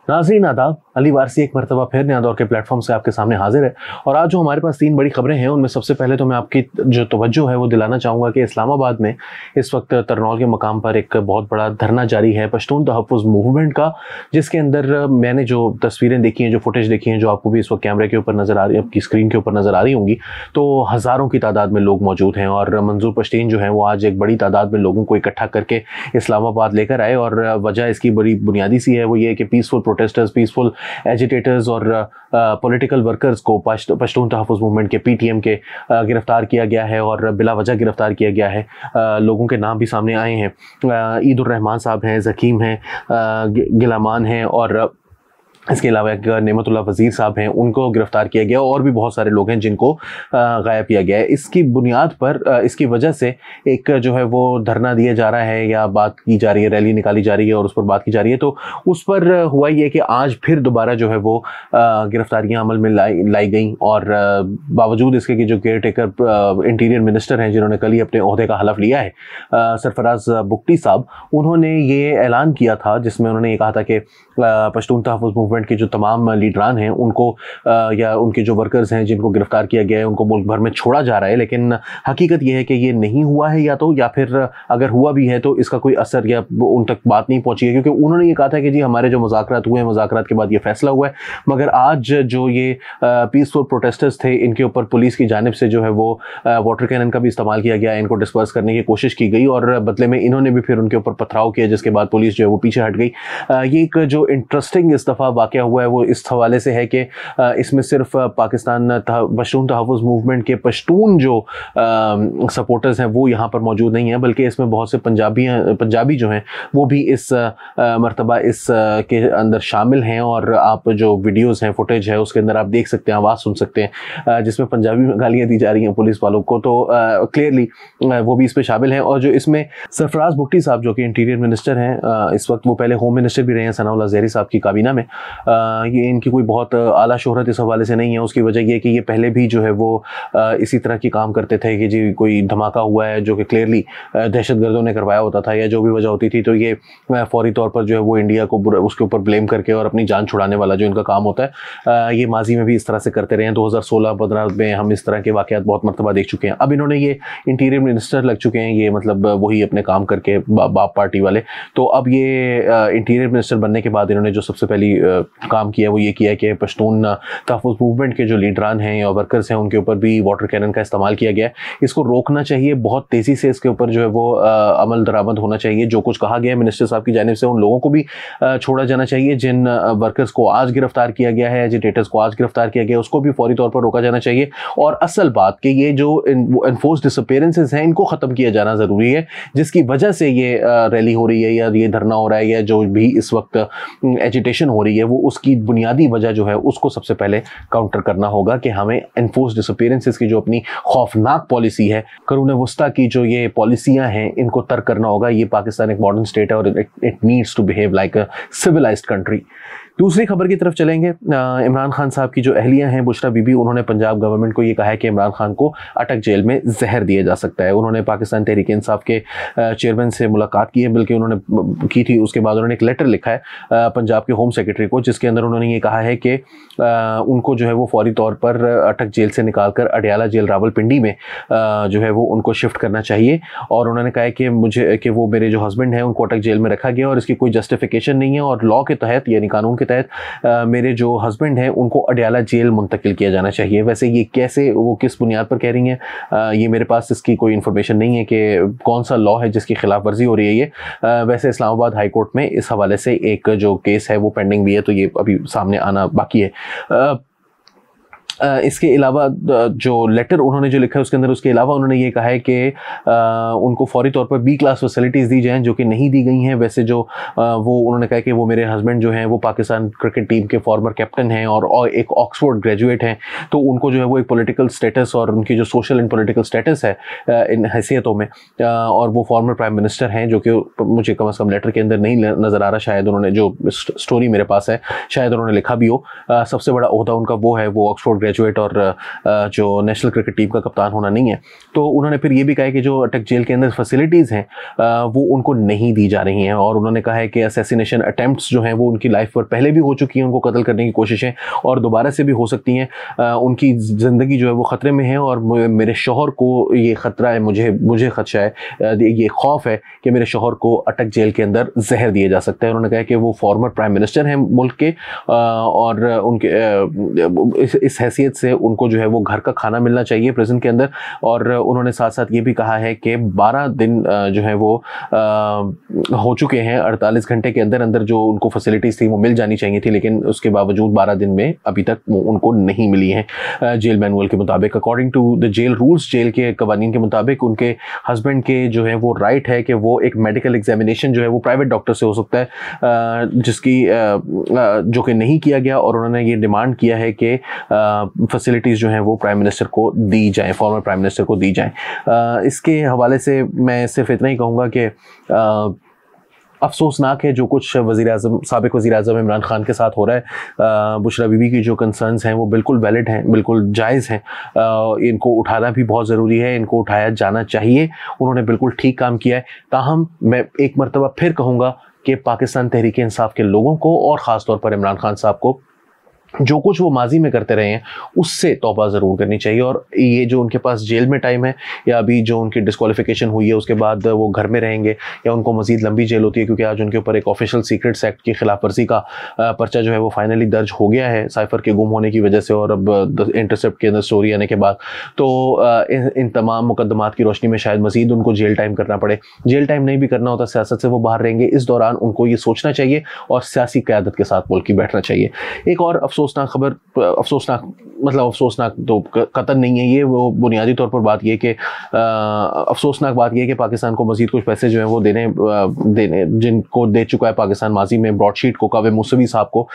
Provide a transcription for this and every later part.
नाज़रीन आदाब, अली वारसी एक मरतबा फिर नया दौर के प्लेटफॉर्म से आपके सामने हाजिर है। और आज जो हमारे पास 3 बड़ी खबरें हैं, उनमें सबसे पहले तो मैं आपकी जो तवज्जो है वो दिलाना चाहूँगा कि इस्लामाबाद में इस वक्त तरनौल के मकाम पर एक बहुत बड़ा धरना जारी है पश्तून तहफ़्फ़ुज़ मूवमेंट का, जिसके अंदर मैंने जो तस्वीरें देखी हैं, जो फुटेज देखी हैं, जो आपको भी इस वक्त कैमरे के ऊपर नज़र आ रही है, आपकी स्क्रीन के ऊपर नज़र आ रही होंगी, तो हज़ारों की तादाद में लोग मौजूद हैं। और मंजूर पश्तीन जो हैं वो आज एक बड़ी तादाद में लोगों को इकट्ठा करके इस्लामाबाद लेकर आए। और वजह इसकी बड़ी बुनियादी सी है, वो ये कि पीसफुल प्रोटेस्टर्स, पीसफुल एजिटेटर्स और पॉलिटिकल वर्कर्स को पश्तून तहफ़्फ़ुज़ मूवमेंट के पीटीएम के गिरफ्तार किया गया है और बिला वजह गिरफ्तार किया गया है। लोगों के नाम भी सामने आए हैं। ईदुर रहमान साहब हैं, ज़कीम हैं, गिलामान हैं, और इसके अलावा एक नेमतुल्लाह वज़ीर साहब हैं, उनको गिरफ्तार किया गया। और भी बहुत सारे लोग हैं जिनको गायब किया गया है। इसकी बुनियाद पर, इसकी वजह से एक जो है वो धरना दिया जा रहा है या बात की जा रही है, रैली निकाली जा रही है और उस पर बात की जा रही है। तो उस पर हुआ ये कि आज फिर दोबारा जो है वो गिरफ्तारियां अमल में लाई गई। और बावजूद इसके कि जो केयर टेकर इंटीरियर मिनिस्टर हैं, जिन्होंने कल ही अपने ओहदे का हलफ लिया है, सरफराज बुगटी साहब, उन्होंने ये ऐलान किया था जिसमें उन्होंने ये कहा था कि पश्तून तहफ़्फ़ुज़ मूवमेंट के जो तमाम लीडरान हैं उनको या उनके जो वर्कर्स हैं जिनको गिरफ्तार किया गया है, उनको मुल्क भर में छोड़ा जा रहा है। लेकिन हकीकत यह है कि ये नहीं हुआ है, या फिर अगर हुआ भी है तो इसका कोई असर या उन तक बात नहीं पहुंची है। क्योंकि उन्होंने ये कहा था कि जी हमारे जो मुज़ाकरात हुए हैं, मुज़ाकरात के बाद ये फैसला हुआ है। मगर आज जो ये पीसफुल प्रोटेस्टर्स थे, इनके ऊपर पुलिस की जानिब से जो है वो वाटर कैनन का भी इस्तेमाल किया गया, इनको डिस्पर्स करने की कोशिश की गई और बदले में इन्होंने भी फिर उनके ऊपर पथराव किया, जिसके बाद पुलिस जो है वो पीछे हट गई। ये एक जो इंटरेस्टिंग इस दफ़ा वाक़या हुआ है वो इस हवाले से है कि इसमें सिर्फ पाकिस्तान पश्तून तहफ़्फ़ुज़ मूवमेंट के पश्तून जो सपोर्टर्स हैं वो यहाँ पर मौजूद नहीं हैं, बल्कि इसमें बहुत से पंजाबी जो हैं वो भी इस मरतबा इस के अंदर शामिल हैं। और आप जो वीडियोज़ हैं, फुटेज है, उसके अंदर आप देख सकते हैं, आवाज़ सुन सकते हैं, जिसमें पंजाबी में गालियाँ दी जा रही हैं पुलिस वालों को। तो क्लियरली वो भी इस पर शामिल हैं। और जो इसमें सरफराज बुगटी साहब जो कि इंटीरियर मिनिस्टर हैं, इस वक्त वो पहले होम मिनिस्टर भी रहे हैं सनाउल्लाह ज़हरी साहब की काबीना में, ये इनकी कोई बहुत आला शोहरत इस हवाले से नहीं है। उसकी वजह ये कि ये पहले भी जो है वो इसी तरह की काम करते थे कि जी कोई धमाका हुआ है जो कि क्लियरली दहशतगर्दों ने करवाया होता था या जो भी वजह होती थी, तो ये फौरी तौर पर जो है वो इंडिया को उसके ऊपर ब्लेम करके और अपनी जान छुड़ाने वाला जो इनका काम होता है, ये माजी में भी इस तरह से करते रहे हैं। 2016-15 में हम इस तरह के वाक़यात बहुत मरतबा देख चुके हैं। अब इन्होंने ये इंटीरियर मिनिस्टर लग चुके हैं, ये मतलब वही अपने काम करके बाप पार्टी वाले। तो अब ये इंटीरियर मिनिस्टर बनने के बाद इन्होंने जो सबसे पहली काम किया वो ये किया कि पश्तून तहफ़्फ़ुज़ मूवमेंट के जो लीडरान हैं या वर्कर्स हैं उनके ऊपर भी वाटर कैनन का इस्तेमाल किया गया है। इसको रोकना चाहिए, बहुत तेज़ी से इसके ऊपर जो है वो अमल दरामद होना चाहिए। जो कुछ कहा गया है मिनिस्टर साहब की जानिब से, उन लोगों को भी छोड़ा जाना चाहिए। जिन वर्कर्स को आज गिरफ्तार किया गया है, एजिटेटर्स को आज गिरफ्तार किया गया है, उसको भी फौरी तौर पर रोका जाना चाहिए। और असल बात कि ये जो एनफोर्स डिसअपीयरेंसेस हैं, इनको ख़त्म किया जाना ज़रूरी है, जिसकी वजह से ये रैली हो रही है या ये धरना हो रहा है या जो भी इस वक्त एजिटेशन हो रही है, वो उसकी बुनियादी वजह जो है उसको सबसे पहले काउंटर करना होगा कि हमें एनफोर्स डिसअपीयरेंसेस की जो अपनी खौफनाक पॉलिसी है, करून वस्ता की जो ये पॉलिसियां हैं, इनको तर्क करना होगा। ये पाकिस्तान एक मॉडर्न स्टेट है और it needs to behave like a civilised country. दूसरी खबर की तरफ चलेंगे। इमरान खान साहब की जो अहलिया हैं बुशरा बीबी, उन्होंने पंजाब गवर्नमेंट को ये कहा है कि इमरान खान को अटक जेल में जहर दिया जा सकता है। उन्होंने पाकिस्तान तहरीक इंसाफ के चेयरमैन से मुलाकात की है, बल्कि उन्होंने की थी, उसके बाद उन्होंने एक लेटर लिखा है पंजाब के होम सेक्रेटरी को, जिसके अंदर उन्होंने ये कहा है कि उनको जो है वो फौरी तौर पर अटक जेल से निकाल कर अडियाला जेल रावलपिंडी में जो है वो उनको शिफ्ट करना चाहिए। और उन्होंने कहा है कि वो मेरे जो हस्बैंड हैं उनको अटक जेल में रखा गया और इसकी कोई जस्टिफिकेशन नहीं है, और लॉ के तहत यानी कानून के तहत मेरे जो हस्बैंड हैं उनको अडियाला जेल मुंतकिल किया जाना चाहिए। वैसे ये कैसे, वो किस बुनियाद पर कह रही हैं, ये मेरे पास इसकी कोई इन्फॉर्मेशन नहीं है कि कौन सा लॉ है जिसकी खिलाफ वर्जी हो रही है ये। वैसे इस्लामाबाद हाई कोर्ट में इस हवाले से एक जो केस है वो पेंडिंग भी है, तो ये अभी सामने आना बाकी है। इसके अलावा जो लेटर उन्होंने जो लिखा है उसके अंदर, उसके अलावा उन्होंने ये कहा है कि उनको फौरी तौर पर बी क्लास फैसिलिटीज़ दी जाएं जो कि नहीं दी गई हैं। वैसे जो वो उन्होंने कहा कि वो मेरे हस्बैंड जो हैं वो पाकिस्तान क्रिकेट टीम के फॉर्मर कैप्टन हैं और एक ऑक्सफोर्ड ग्रेजुएट हैं, तो उनको जो है वो एक पॉलिटिकल स्टेटस और उनकी जो सोशल एंड पॉलिटिकल स्टेटस है इन हैसियतों में, और वो फॉर्मर प्राइम मिनिस्टर हैं, जो कि मुझे कम से कम लेटर के अंदर नहीं नज़र आ रहा। शायद उन्होंने, जो स्टोरी मेरे पास है, शायद उन्होंने लिखा भी हो। सबसे बड़ा ओहदा उनका वो है, वो ऑक्सफोर्ड ग्रेजुएट और जो नेशनल क्रिकेट टीम का कप्तान होना नहीं है। तो उन्होंने फिर ये भी कहा है कि जो अटक जेल के अंदर फैसिलिटीज़ हैं वो उनको नहीं दी जा रही हैं, और उन्होंने कहा है कि असैसिनेशन अटेम्प्ट्स जो हैं वो उनकी लाइफ पर पहले भी हो चुकी हैं, उनको कत्ल करने की कोशिशें और दोबारा से भी हो सकती हैं। उनकी ज़िंदगी जो है वो ख़तरे में है, और मेरे शौहर को ये ख़तरा है, मुझे खदशा है, ये खौफ है कि मेरे शौहर को अटक जेल के अंदर जहर दिया जा सकता है। उन्होंने कहा कि वो फॉर्मर प्राइम मिनिस्टर हैं मुल्क के, और उनके इस हैसियत से उनको जो है वो घर का खाना मिलना चाहिए प्रिजन के अंदर। और उन्होंने साथ साथ ये भी कहा है कि 12 दिन जो है वो हो चुके हैं, 48 घंटे के अंदर अंदर जो उनको फैसिलिटीज़ थी वो मिल जानी चाहिए थी, लेकिन उसके बावजूद 12 दिन में अभी तक वो उनको नहीं मिली हैं। जेल मैनुअल के मुताबिक, according to the jail rules, jail के कवानीन के मुताबिक उनके हस्बैंड के जो है वो राइट है कि वो एक मेडिकल एग्जामिनेशन जो है वो प्राइवेट डॉक्टर से हो सकता है, जिसकी जो कि नहीं किया गया, और उन्होंने ये डिमांड किया है कि फैसिलिटीज़ जो हैं वो प्राइम मिनिस्टर को दी जाएं, फॉर्मर प्राइम मिनिस्टर को दी जाएं। इसके हवाले से मैं सिर्फ इतना ही कहूँगा कि अफसोसनाक है जो कुछ साबिक वज़ीर आज़म इमरान खान के साथ हो रहा है। बुशरा बीबी की जो कंसर्न्स हैं वो बिल्कुल वैलिड हैं, बिल्कुल जायज़ हैं, इनको उठाना भी बहुत ज़रूरी है, इनको उठाया जाना चाहिए। उन्होंने बिल्कुल ठीक काम किया है। ताहम मैं एक मरतबा फिर कहूँगा कि पाकिस्तान तहरीक इंसाफ के लोगों को और ख़ास तौर पर इमरान खान साहब को जो कुछ वो माजी में करते रहे हैं उससे तौबा ज़रूर करनी चाहिए। और ये जो उनके पास जेल में टाइम है, या अभी जो उनकी डिस्क्वालिफिकेशन हुई है उसके बाद वो घर में रहेंगे, या उनको मज़ीद लंबी जेल होती है, क्योंकि आज उनके ऊपर एक ऑफिशियल सीक्रेट्स एक्ट की खिलाफ वर्जी का पर्चा जो है वो फाइनली दर्ज हो गया है साइफर के गुम होने की वजह से, और अब इंटरसेप्ट के अंदर स्टोरी आने के बाद। तो इन तमाम मुकदमात की रोशनी में शायद मज़ीद उनको जेल टाइम करना पड़े। जेल टाइम नहीं भी करना होता, सियासत से वो बाहर रहेंगे। इस दौरान उनको ये सोचना चाहिए और सियासी क़यादत के साथ मुल्क की बैठना चाहिए। एक और अफसोसनाक खबर, अफसोसनाक तो कतई नहीं है ये, वो बुनियादी तौर पर बात ये कि अफसोसनाक बात ये कि पाकिस्तान को मज़ीद कुछ पैसे जो हैं वो देने जिनको दे चुका है पाकिस्तान माजी में, ब्रॉडशीट को, कावे मूसवी साहब को,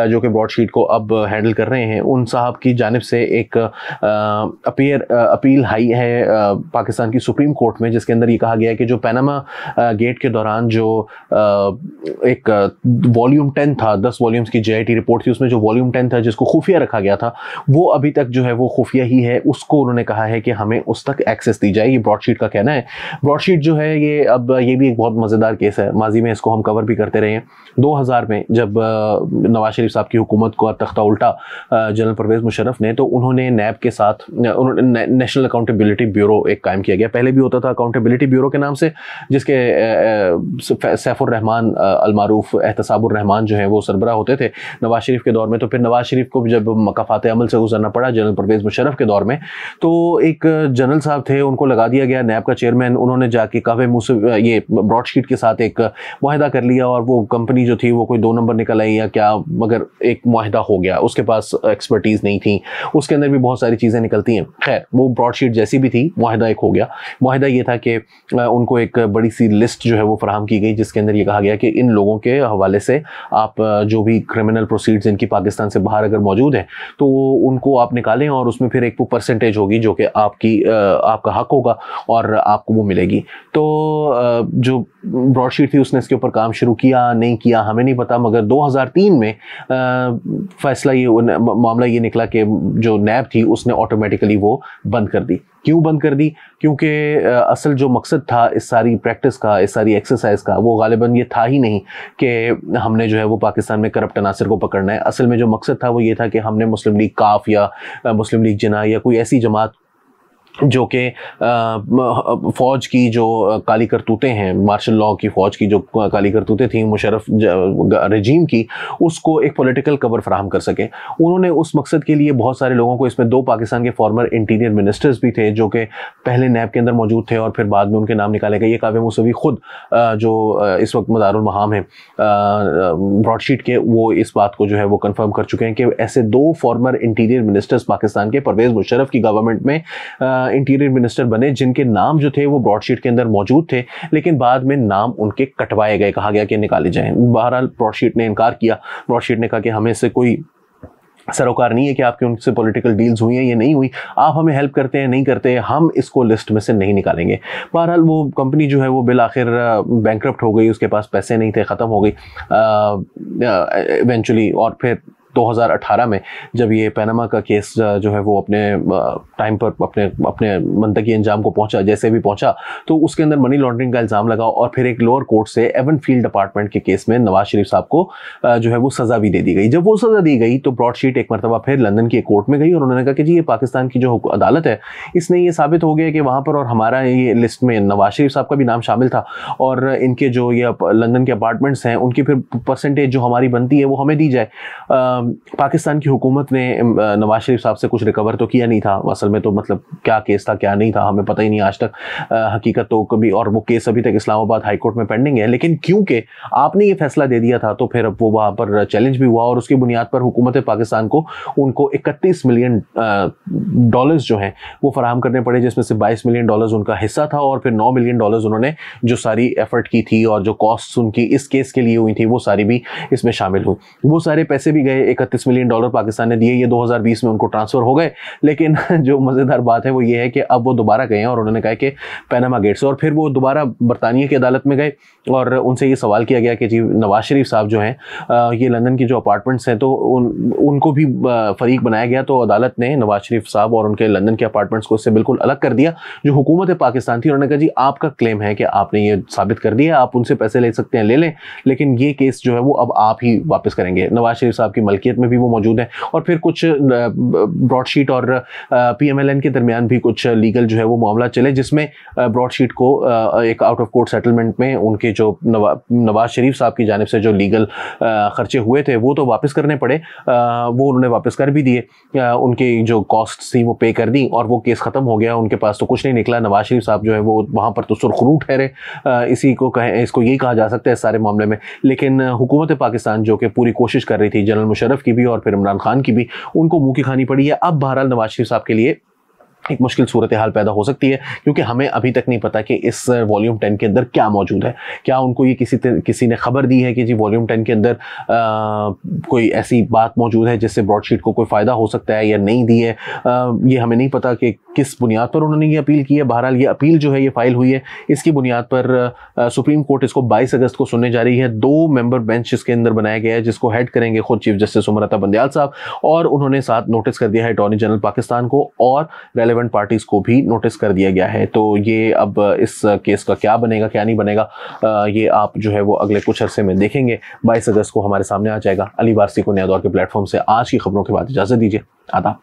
जो कि ब्रॉडशीट को अब हैंडल कर रहे हैं, उन साहब की जानिब से एक अपील आई है पाकिस्तान की सुप्रीम कोर्ट में, जिसके अंदर ये कहा गया है कि जो पैनामा गेट के दौरान जो एक वॉल्यूम 10 था, 10 वॉल्यूम्स की JIT रिपोर्ट थी, उसमें जो वॉल्यूम 10 था जिसको खुफिया रखा गया था, वो अभी तक जो है वो खुफिया ही है। उसको उन्होंने कहा है कि हमें उस तक एक्सेस दी जाए, ये ब्रॉडशीट का कहना है। ब्रॉडशीट जो है ये अब ये भी एक बहुत मज़ेदार केस है, माजी में इसको हम कवर भी करते रहे हैं। 2000 में जब नवाज शरीफ साहब की हुकूमत को तख्ता उल्टा जनरल परवेज़ मुशर्रफ ने, तो उन्होंने नैब के साथ नेशनल अकाउंटेबिलिटी ब्यूरो एक कायम किया गया। पहले भी होता था अकाउंटेबिलिटी ब्यूरो के नाम से, जिसके सैफुर रहमान अलमारूफ एहतसाबुर रहमान जो है वो सरबरा होते थे नवाज शरीफ के दौर में। तो फिर नवाज शरीफ को जब मकाफात अमल से गुजरना पड़ा जनरल परवेज़ मुशर्रफ के दौर में, तो एक जनरल साहब थे, उनको लगा दिया गया नैब का चेयरमैन। उन्होंने जाके कावे मूसवी ये ब्रॉडशीट के साथ एक मुआहदा कर लिया, और वो कंपनी जो थी वो कोई 2 नंबर निकल आई या क्या, मगर एक मुआहदा हो गया। उसके पास एक्सपर्टीज़ नहीं थी, उसके अंदर भी बहुत सारी चीज़ें निकलती हैं। खैर वो ब्रॉडशीट जैसी भी थी, मुआहदा एक हो गया। मुआहदा ये था कि उनको एक बड़ी सी लिस्ट जो है वो फराहम की गई, जिसके अंदर ये कहा गया कि इन लोगों के हवाले से आप जो भी क्रिमिनल प्रोसीड्स इनकी पाकिस्तान से बाहर अगर मौजूद है तो उनको आप निकालें, और उसमें फिर एक परसेंटेज होगी जो कि आपका हक होगा और आपको वो मिलेगी। तो जो ब्रॉडशीट थी उसने इसके ऊपर काम शुरू किया, नहीं किया हमें नहीं पता, मगर 2003 में फैसला ये मामला ये निकला कि जो नैब थी उसने ऑटोमेटिकली वो बंद कर दी। क्यों बंद कर दी? क्योंकि असल जो मकसद था इस सारी प्रैक्टिस का, इस सारी एक्सरसाइज का, वो गालिबन ये था ही नहीं कि हमने जो है वो पाकिस्तान में करप्ट अनासर को पकड़ना है। असल में जो मकसद था वो ये था कि हमने मुस्लिम लीग काफ या मुस्लिम लीग जिना या कोई ऐसी जमात जो कि फ़ौज की जो काली करतूतें हैं, मार्शल लॉ की फ़ौज की जो काली करतूतें थी मुशर्रफ रजीम की, उसको एक पॉलिटिकल कवर फराहम कर सके। उन्होंने उस मकसद के लिए बहुत सारे लोगों को, इसमें 2 पाकिस्तान के फॉर्मर इंटीरियर मिनिस्टर्स भी थे जो कि पहले नैब के अंदर मौजूद थे और फिर बाद में उनके नाम निकाले गए। ये कावे मूसवी खुद जो इस वक्त मदारुल महाम है ब्रॉडशीट के, वो इस बात को जो है वो कन्फर्म कर चुके हैं कि ऐसे 2 फॉर्मर इंटीरियर मिनिस्टर्स पाकिस्तान के परवेज़ मुशर्रफ की गवर्नमेंट में इंटीरियर मिनिस्टर बने, जिनके नाम जो थे वो ब्रॉडशीट के अंदर मौजूद थे, लेकिन बाद में नाम उनके कटवाए गए, कहा गया कि निकाले जाएं। बहरहाल ब्रॉडशीट ने इनकार किया। ब्रॉडशीट ने कहा कि हमें इससे कोई सरोकार नहीं है कि आपकी उनसे पॉलिटिकल डील्स हुई हैं या नहीं हुई, आप हमें हेल्प करते हैं नहीं करते, हम इसको लिस्ट में से नहीं निकालेंगे। बहरहाल वो कंपनी जो है वो बिल आखिर बैंकरप्ट हो गई, उसके पास पैसे नहीं थे, ख़त्म हो गई इवेंचुअली, और फिर 2018 में जब ये पैनामा का केस जो है वो अपने टाइम पर अपने मंतकी अंजाम को पहुंचा, जैसे भी पहुंचा, तो उसके अंदर मनी लॉन्ड्रिंग का इल्ज़ाम लगा और फिर एक लोअर कोर्ट से एवन फील्ड अपार्टमेंट के केस में नवाज शरीफ साहब को जो है वो सज़ा भी दे दी गई। जब वो सज़ा दी गई तो ब्रॉडशीट एक मरतबा फिर लंदन की एक कोर्ट में गई और उन्होंने कहा कि जी ये पाकिस्तान की जो अदालत है इसने ये साबित हो गया कि वहाँ पर और हमारा ये लिस्ट में नवाज शरीफ साहब का भी नाम शामिल था और इनके जो ये लंदन के अपार्टमेंट्स हैं उनकी फिर परसेंटेज जो हमारी बनती है वो हमें दी जाए। पाकिस्तान की हुकूमत ने नवाज शरीफ साहब से कुछ रिकवर तो किया नहीं था, असल में तो मतलब क्या केस था क्या नहीं था हमें पता ही नहीं आज तक, हकीकत तो कभी, और वो केस अभी तक इस्लामाबाद हाई कोर्ट में पेंडिंग है। लेकिन क्योंकि आपने ये फैसला दे दिया था तो फिर अब वो वहाँ पर चैलेंज भी हुआ और उसकी बुनियाद पर हुकूमत पाकिस्तान को उनको 31 मिलियन डॉलर्स जो हैं वो फराहम करने पड़े, जिसमें से 22 मिलियन डॉलर्स उनका हिस्सा था और फिर 9 मिलियन डॉलर्स उन्होंने जो सारी एफर्ट की थी और जो कॉस्ट उनकी इस केस के लिए हुई थी वो सारी भी इसमें शामिल हुई। वो सारे पैसे भी गए, 31 मिलियन डॉलर पाकिस्तान ने दिए, ये 2020 में उनको ट्रांसफर हो गए। लेकिन जो मज़ेदार बात है वो ये है कि अब वो दोबारा गए हैं और उन्होंने कहा कि पैनामा गेट से, और फिर वो दोबारा बरतानिया की अदालत में गए और उनसे ये सवाल किया गया कि जी नवाज शरीफ साहब जो हैं ये लंदन की जो अपार्टमेंट्स हैं तो उनको भी फरीक बनाया गया, तो अदालत ने नवाज शरीफ साहब और उनके लंदन के अपार्टमेंट्स को इससे बिल्कुल अलग कर दिया। जो हुकूमत पाकिस्तान थी उन्होंने कहा जी आपका क्लेम है कि आपने ये साबित कर दिया, आप उनसे पैसे ले सकते हैं ले लें, लेकिन ये केस जो है वो अब आप ही वापस करेंगे। नवाज शरीफ साहब की मलकियत में भी वो मौजूद है और फिर कुछ ब्रॉडशीट और PMLN के दरमियान भी कुछ लीगल जो है वो मामला चले, जिसमें ब्रॉडशीट को एक आउट ऑफ कोर्ट सेटलमेंट में उनके जो नवाज शरीफ साहब की जानिब से जो लीगल खर्चे हुए थे वो तो वापस करने पड़े, वो उन्होंने वापस कर भी दिए, उनकी जो कॉस्ट थी वो पे कर दी और वो केस ख़त्म हो गया, उनके पास तो कुछ नहीं निकला। नवाज शरीफ साहब जो है वो वहाँ पर तो सुरखरू ठहरे, इसी को कहें, इसको यही कहा जा सकता है इस सारे मामले में। लेकिन हुकूमत पाकिस्तान जो कि पूरी कोशिश कर रही थी, जनरल मुशर्रफ की भी और फिर इमरान खान की भी, उनको मुँह की खानी पड़ी है। अब बहरहाल नवाज शरीफ साहब के लिए एक मुश्किल सूरत हाल पैदा हो सकती है, क्योंकि हमें अभी तक नहीं पता कि इस वॉल्यूम 10 के अंदर क्या मौजूद है। क्या उनको ये किसी ने खबर दी है कि जी वॉल्यूम 10 के अंदर कोई ऐसी बात मौजूद है जिससे ब्रॉडशीट को कोई फ़ायदा हो सकता है या नहीं दी है, ये हमें नहीं पता कि किस बुनियाद पर उन्होंने ये अपील की है। बहरहाल ये अपील जो है ये फाइल हुई है, इसकी बुनियाद पर सुप्रीम कोर्ट इसको 22 अगस्त को सुनने जा रही है। 2 मेंबर बेंच इसके अंदर बनाया गया है जिसको हेड करेंगे खुद चीफ जस्टिस उमर अता बंदयाल साहब, और उन्होंने साथ नोटिस कर दिया है अटॉर्नी जनरल पाकिस्तान को और रेलेवेंट पार्टीज को भी नोटिस कर दिया गया है। तो ये अब इस केस का क्या बनेगा क्या नहीं बनेगा, ये आप जो है वो अगले कुछ अरसे में देखेंगे। 22 अगस्त को हमारे सामने आ जाएगा। अली वारसी को नया दौर के प्लेटफॉर्म से आज की खबरों के बाद इजाजत दीजिए। आदाब।